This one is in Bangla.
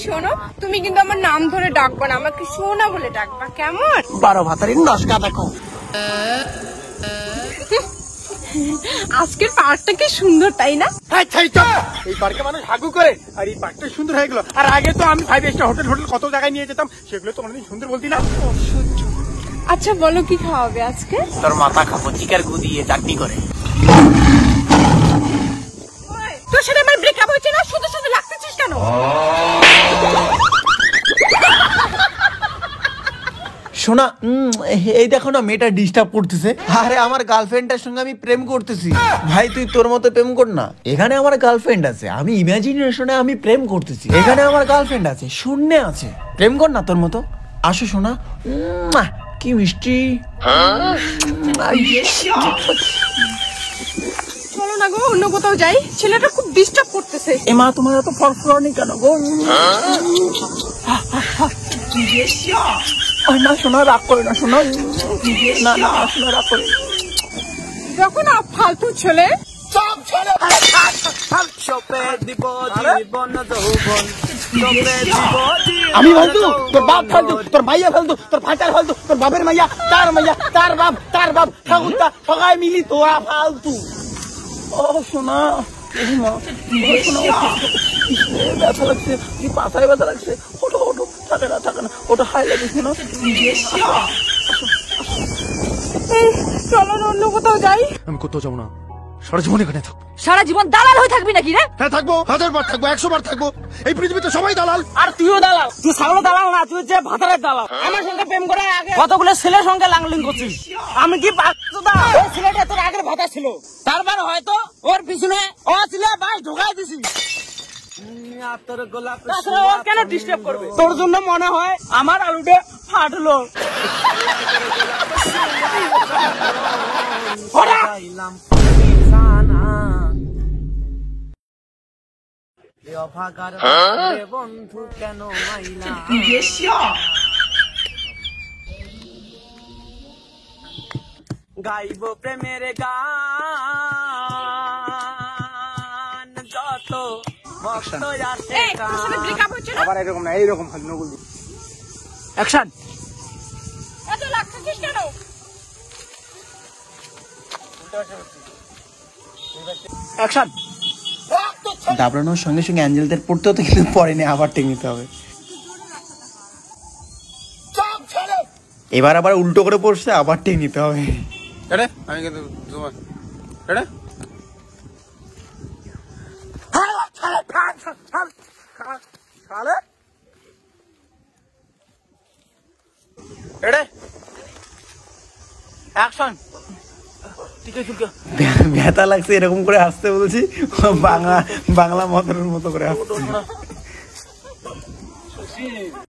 শোনো, তুমি কিন্তু আমার নাম ধরে ডাকবা না, আমাকে সোনা বলে ডাকবা, কেমন? 12 ভাতারির নস্কা দেখো। আজকের পার্কটা কি সুন্দর, তাই না? এই পার্কে মানুষ হাগু করে, আর এই পার্কটা সুন্দর হয়ে গেল। আর আগে তো আমি 5 স্টার হোটেল কত জায়গায় নিয়ে যেতাম, সেগুলো তো অনেকদিন সুন্দর বলতি না। আচ্ছা বলো, কি খাওয়াবে আজকে? তোর মাথা খাবো চিকার গু দিয়ে চাটনি করে। তোর সাথে আমার ব্রেকআপ হয়েছে না, শুধু শুধু লাগতেছিস কেন? শোনা, এই দেখো না, মেয়েটা ডিস্টার্ব করতেছে। আরে আমার গার্লফ্রেন্ডের সঙ্গে আমি প্রেম করতেছি। ভাই তুই তোর মতো প্রেম কর না। এখানে আমার গার্লফ্রেন্ড আছে, আমি ইমাজিনেশনে আমি প্রেম করতেছি। এখানে আমার গার্লফ্রেন্ড আছে, শূন্যে আছে। প্রেম কর না তোর মতো। আসো শোনা, কি মিষ্টি। চলো না গো, অন্য কোথাও যাই, ছেলেটা খুব ডিস্টার্ব করতেছে। এমা তোমার এত ফরফরানি কেন গো? না শোনা, রাগ করে না শোনা। না না শোনা, রাগ করে। যখন ফালতু ছেলে। আমি ফালতু, তোর বাপ ফালতু, তোর মাইয়া ফালতু, তোর ভাইটার ফালতু, তোর বাপের মাইয়া, তার মাইয়া, তার বাপ ঠাকুরটা সবাই মিলি তোরা ফালতু। ও শোনা, ব্যথা লাগছে, কি পাতায় ব্যথা লাগছে। ওঠো ওঠো, থাকে না, ওটা হাই লাগছে না। চলো না, অন্য কোথাও যাই। আমি কোথাও যাবো না, সারা জীবন এখানে থাকবো। সারা জীবন দালাল হয়ে থাকবি নাকি রে? হ্যাঁ থাকবো, 1000 বার থাকবো, 100 বার থাকবো। এই পৃথিবীতে সবাই দালাল। আর তুইও দালাল। তুই ছাগল দালাল না, তুই যে ভাতারের দালাল। আমার সঙ্গে প্রেম করে আগে কতগুলো ছেলের সঙ্গে লাংলিং করছিস। আমি কি ছেলেটা তোর আগের ভাতা ছিল, তারপর হয়তো ওর পিছনে ও ছিল বাস ঢোকাই দিছি। ওর কেন ডিস্টার্ব করবে? তোর জন্য মনে হয় আমার আলুটা ফাটলো। বন্ধু কেন গাইব প্রেমের গান যত আবার এরকম না, এইরকম নকুল দি। অ্যাকশন। এত লাগতেছিস কেন? অ্যাকশন। দাবড়ানোর সঙ্গে সঙ্গে অ্যাঞ্জেলদের পড়তেও তো কিন্তু পড়েনি, আবার টেক নিতে হবে। এবার আবার উল্টো করে পড়ছে, আবার টেক নিতে হবে। আমি কিন্তু তোমার ব্যথা লাগছে এরকম করে হাসতে বলছি, বাংলা মতরের মতো করে হাসতে।